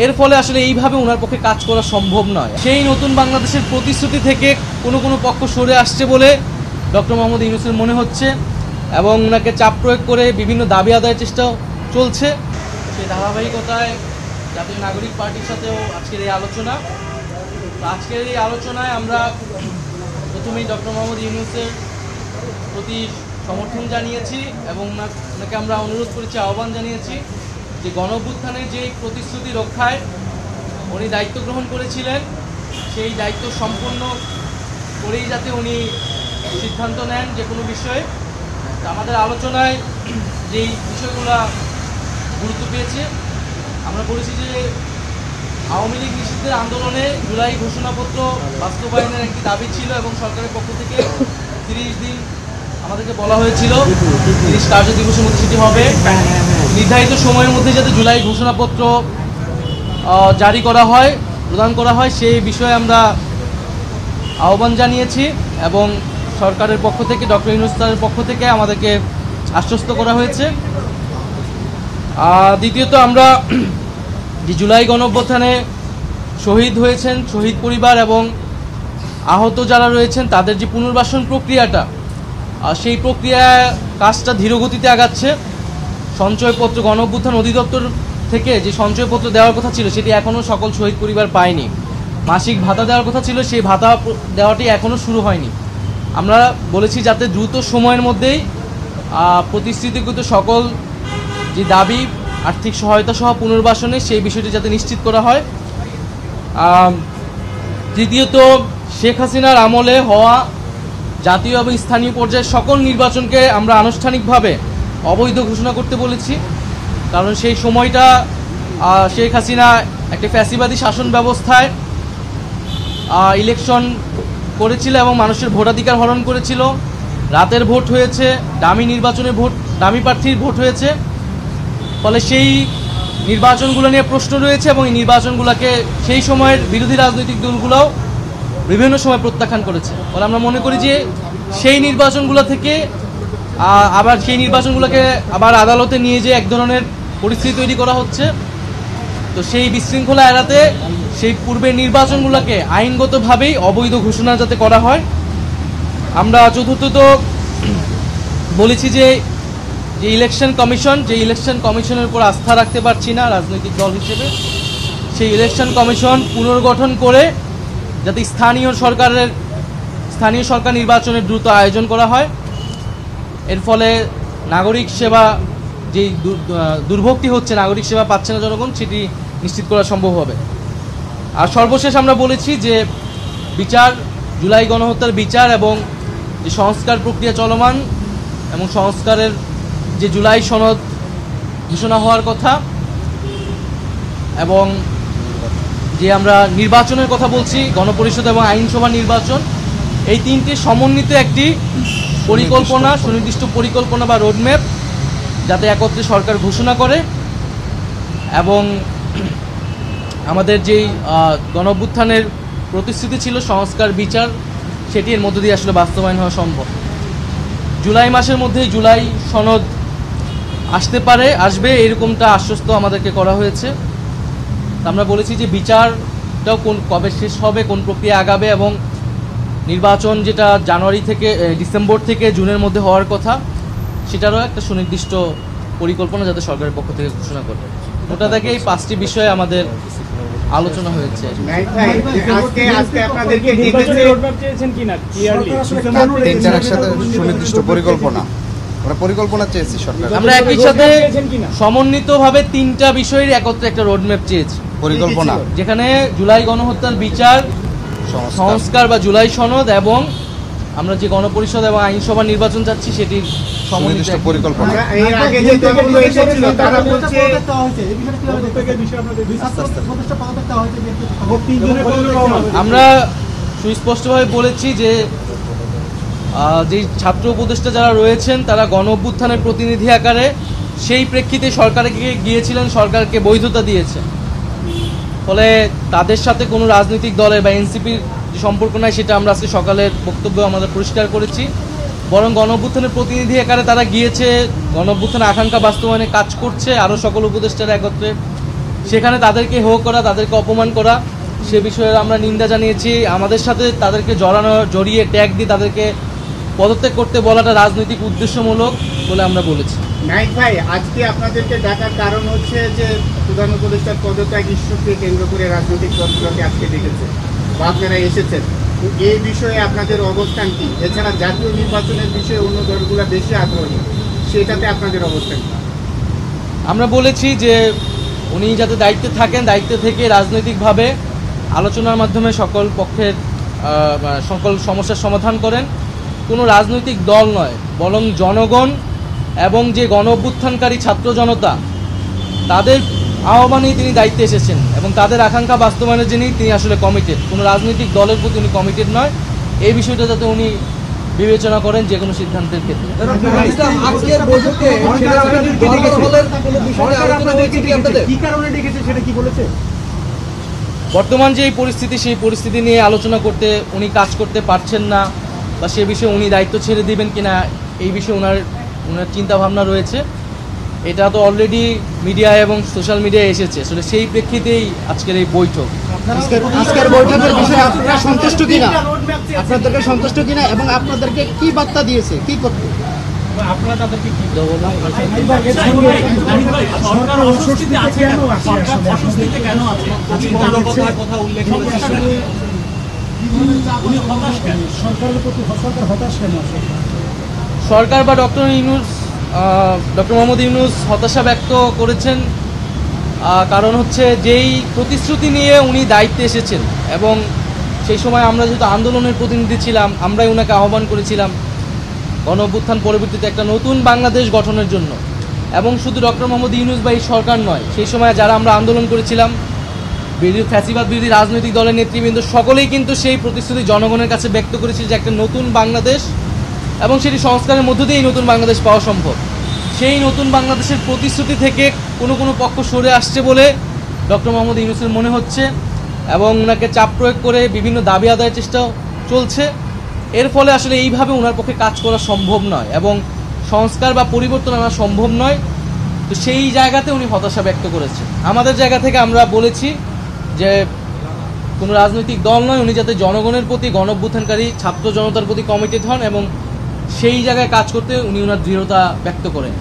এর ফলে আসলে এইভাবে ওনার পক্ষে কাজ করা সম্ভব নয়। সেই নতুন বাংলাদেশের প্রতিশ্রুতি থেকে কোনো পক্ষ সরে আসছে বলে ডক্টর মোহাম্মদ ইউনূসের মনে হচ্ছে এবং ওনাকে চাপ প্রয়োগ করে বিভিন্ন দাবি আদায়ের চেষ্টাও চলছে। সেই ধারাবাহিকতায় জাতীয় নাগরিক পার্টির সাথেও আজকের এই আলোচনা। আজকের এই আলোচনায় আমরা প্রথমেই ডক্টর মোহাম্মদ ইউনূসের প্রতি সমর্থন জানিয়েছি এবং ওনাকে আমরা অনুরোধ করেছি, আহ্বান জানিয়েছি যে গণঅভ্যুত্থানের যে প্রতিশ্রুতি রক্ষায় উনি দায়িত্ব গ্রহণ করেছিলেন সেই দায়িত্ব সম্পন্ন করেই যাতে উনি সিদ্ধান্ত নেন যে কোনো বিষয়ে। আমাদের আলোচনায় যেই বিষয়গুলো গুরুত্ব পেয়েছে, আমরা বলেছি যে আওয়ামী লীগ নিষিদ্ধের আন্দোলনে জুলাই ঘোষণাপত্র বাস্তবায়নের একটি দাবি ছিল এবং সরকারের পক্ষ থেকে 30 দিন আমাদেরকে বলা হয়েছিল 30 কার্য দিবসের মধ্যে সেটি হবে। নির্ধারিত সময়ের মধ্যে যাতে জুলাই ঘোষণাপত্র জারি করা হয়, প্রদান করা হয়, সেই বিষয়ে আমরা আহ্বান জানিয়েছি এবং সরকারের পক্ষ থেকে ডক্টর ইউনূস স্যারের পক্ষ থেকে আমাদেরকে আশ্বস্ত করা হয়েছে। দ্বিতীয়ত আমরা যে জুলাই গণঅভ্যুত্থানে শহীদ হয়েছেন, শহীদ পরিবার এবং আহত যারা রয়েছেন তাদের যে পুনর্বাসন প্রক্রিয়াটা, সেই প্রক্রিয়া কাজটা ধীরগতিতে আগাচ্ছে। সঞ্চয়পত্র গণঅভ্যুত্থান অধিদপ্তর থেকে যে সঞ্চয়পত্র দেওয়ার কথা ছিল সেটি এখনও সকল শহীদ পরিবার পায়নি। মাসিক ভাতা দেওয়ার কথা ছিল, সেই ভাতা দেওয়াটি এখনও শুরু হয়নি। আমরা বলেছি যাতে দ্রুত সময়ের মধ্যেই প্রতিশ্রুতিকৃত সকল যে দাবি, আর্থিক সহায়তা সহ পুনর্বাসনে সেই বিষয়টি যাতে নিশ্চিত করা হয়। তৃতীয়ত শেখ হাসিনার আমলে হওয়া জাতীয় এবং স্থানীয় পর্যায়ের সকল নির্বাচনকে আমরা আনুষ্ঠানিকভাবে অবৈধ ঘোষণা করতে বলেছি, কারণ সেই সময়টা শেখ হাসিনা একটি ফ্যাসিবাদী শাসন ব্যবস্থায় ইলেকশন করেছিল এবং মানুষের ভোটাধিকার হরণ করেছিল। রাতের ভোট হয়েছে, দামি নির্বাচনের ভোট, দামি প্রার্থীর ভোট হয়েছে। ফলে সেই নির্বাচনগুলো নিয়ে প্রশ্ন রয়েছে এবং এই নির্বাচনগুলোকে সেই সময়ের বিরোধী রাজনৈতিক দলগুলোও বিভিন্ন সময় প্রত্যাখ্যান করেছে। ফলে আমরা মনে করি যে সেই নির্বাচনগুলো থেকে আবার সেই নির্বাচনগুলোকে আবার আদালতে নিয়ে যে এক ধরনের পরিস্থিতি তৈরি করা হচ্ছে। তো সেই বিশৃঙ্খলা এড়াতে সেই পূর্বের নির্বাচনগুলোকে আইনগতভাবেই অবৈধ ঘোষণা যাতে করা হয়। আমরা চতুর্থত বলেছি যে ইলেকশন কমিশনের উপর আস্থা রাখতে পারছি না রাজনৈতিক দল হিসেবে। সেই ইলেকশন কমিশন পুনর্গঠন করে যাতে স্থানীয় সরকার নির্বাচনের দ্রুত আয়োজন করা হয়। এর ফলে নাগরিক সেবা যেই দুর্ভোগটি হচ্ছে, নাগরিক সেবা পাচ্ছে না জনগণ, সেটি নিশ্চিত করা সম্ভব হবে। আর সর্বশেষ আমরা বলেছি যে বিচার, জুলাই গণহত্যার বিচার এবং যে সংস্কার প্রক্রিয়া চলমান এবং সংস্কারের যে জুলাই সনদ ঘোষণা হওয়ার কথা এবং যে আমরা নির্বাচনের কথা বলছি, গণপরিষদ এবং আইনসভা নির্বাচন, এই তিনটি সমন্বিত একটি পরিকল্পনা, সুনির্দিষ্ট পরিকল্পনা বা রোডম্যাপ যাতে একত্রে সরকার ঘোষণা করে এবং আমাদের যেই গণঅভ্যুত্থানের প্রতিশ্রুতি ছিল সংস্কার বিচার, সেটি এর মধ্য দিয়ে আসলে বাস্তবায়ন হওয়া সম্ভব। জুলাই মাসের মধ্যেই জুলাই সনদ আসবে এরকমটা আশ্বস্ত আমাদেরকে করা হয়েছে। আমরা বলেছি যে বিচারটাও কবে শেষ হবে, কোন প্রক্রিয়া আগাবে এবং নির্বাচন যেটা জানুয়ারি থেকে ডিসেম্বর থেকে জুনের মধ্যে হওয়ার কথা, সেটারও একটা সুনির্দিষ্ট পরিকল্পনা যাতে সরকারের পক্ষ থেকে ঘোষণা করবে। ওটা থেকে এই 5টি বিষয়ে আমাদের আলোচনা হয়েছে। আমরা একই সাথে সমন্বিতভাবে 3টা বিষয়ের একত্রে একটা রোডম্যাপ চেয়েছি, পরিকল্পনা, যেখানে জুলাই গণহত্যার বিচার, সংস্কার বা জুলাই সনদ এবং আমরা যে গণপরিষদ এবং আইনসভা নির্বাচন চাচ্ছি সেটির সমন্বিত পরিকল্পনা। আমরা সুস্পষ্টভাবে বলেছি যে ছাত্র উপদেষ্টা যারা রয়েছেন তারা গণ অভ্যুত্থানের প্রতিনিধি আকারে সেই প্রেক্ষিতে সরকারকে গিয়েছিলেন, সরকারকে বৈধতা দিয়েছে। ফলে তাদের সাথে কোনো রাজনৈতিক দলের বা এনসিপির যে সম্পর্ক নাই সেটা আমরা আজকে সকালের বক্তব্য আমাদের পরিষ্কার করেছি। বরং গণ অভ্যুত্থানের প্রতিনিধি আকারে তারা গিয়েছে, গণ অভ্যুত্থানের আকাঙ্ক্ষা বাস্তবায়নে কাজ করছে, আরও সকল উপদেষ্টারা একত্রে সেখানে তাদেরকে হেয় করা, তাদেরকে অপমান করা, সে বিষয়ে আমরা নিন্দা জানিয়েছি। আমাদের সাথে তাদেরকে জড়িয়ে ট্যাগ দিয়ে তাদেরকে পদত্যাগ করতে বলাটা রাজনৈতিক উদ্দেশ্যমূলক বলে আমরা বলেছি। নাইক ভাই, আজকে আপনাদেরকে ডাকার কারণ হচ্ছে যে প্রধান উপদেষ্টার পদত্যাগ ইস্যুকে কেন্দ্র করে রাজনৈতিক দলগুলোকে আজকে ডেকেছে বা আপনারা এসেছেন, তো এই বিষয়ে আপনাদের অবস্থান কি? এছাড়া জাতীয় নির্বাচনের বিষয়ে অন্য দলগুলো বেশি আগ্রহী, সেটাতে আপনাদের অবস্থান কি? আমরা বলেছি যে উনি যাতে দায়িত্বে থাকেন, দায়িত্বে থেকে রাজনৈতিকভাবে আলোচনার মাধ্যমে সকল পক্ষের সকল সমস্যার সমাধান করেন। কোনো রাজনৈতিক দল নয়, বরং জনগণ এবং যে গণ অভ্যুত্থানকারী ছাত্র জনতা, তাদের আহ্বানেই তিনি দায়িত্বে এসেছেন এবং তাদের আকাঙ্ক্ষা বাস্তবায়নের জন্যই তিনি আসলে কমিটেড। কোনো রাজনৈতিক দলের প্রতি উনি কমিটেড নয়। এই বিষয়টা যাতে উনি বিবেচনা করেন যে কোনো সিদ্ধান্তের ক্ষেত্রে। বর্তমান যে পরিস্থিতি, সেই পরিস্থিতি নিয়ে আলোচনা করতে উনি কাজ করতে পারছেন না, বা সে বিষয়ে উনি দায়িত্ব ছেড়ে দিবেন কিনা এই বিষয়ে ওনার চিন্তা ভাবনা রয়েছে। এটা তো অলরেডি মিডিয়ায় এবং সোশ্যাল মিডিয়ায় এসেছে, আসলে সেই প্রেক্ষিতেই আজকের এই বৈঠক। আজকের বৈঠকের বিষয়ে আপনারা সন্তুষ্ট কিনা, আপনাদেরকে সন্তুষ্ট কিনা এবং আপনাদেরকে কি বার্তা দিয়েছে, কি করতে আপনারা তাদেরকে কি সরকার অস্বস্তিতে আছে কেন? সরকার অস্বস্তিতে কেন আছে? কথা উল্লেখ করেছেন, উনি হতাশ কেন? সরকারের প্রতি সরকার হতাশ কেন? সরকার বা ডক্টর মোহাম্মদ ইউনূস হতাশা ব্যক্ত করেছেন, কারণ হচ্ছে যেই প্রতিশ্রুতি নিয়ে উনি দায়িত্বে এসেছেন এবং সেই সময় আমরা যেহেতু আন্দোলনের প্রতিনিধি ছিলাম, আমরাই ওনাকে আহ্বান করেছিলাম গণ অভ্যুত্থান পরবর্তীতে একটা নতুন বাংলাদেশ গঠনের জন্য। এবং শুধু ডক্টর মোহাম্মদ ইউনূস বা এই সরকার নয়, সেই সময় যারা আমরা আন্দোলন করেছিলাম, ফ্যাসিবাদ বিরোধী রাজনৈতিক দলের নেতৃবৃন্দ সকলেই কিন্তু সেই প্রতিশ্রুতি জনগণের কাছে ব্যক্ত করেছিল যে একটা নতুন বাংলাদেশ এবং সেটি সংস্কারের মধ্য দিয়েই নতুন বাংলাদেশ পাওয়া সম্ভব। সেই নতুন বাংলাদেশের প্রতিশ্রুতি থেকে কোনো পক্ষ সরে আসছে বলে ডক্টর মোহাম্মদ ইউনূসের মনে হচ্ছে এবং ওনাকে চাপ প্রয়োগ করে বিভিন্ন দাবি আদায়ের চেষ্টাও চলছে। এর ফলে আসলে এইভাবে ওনার পক্ষে কাজ করা সম্ভব নয় এবং সংস্কার বা পরিবর্তন আনা সম্ভব নয়। তো সেই জায়গাতে উনি হতাশা ব্যক্ত করেছেন। আমাদের জায়গা থেকে আমরা বলেছি যে কোনো রাজনৈতিক দল নয়, উনি যাতে জনগণের প্রতি, গণ অভ্যুত্থানকারী ছাত্র জনতার প্রতি কমিটেড হন এবং সেই জায়গায় কাজ করতে উনি ওনার দৃঢ়তা ব্যক্ত করেন।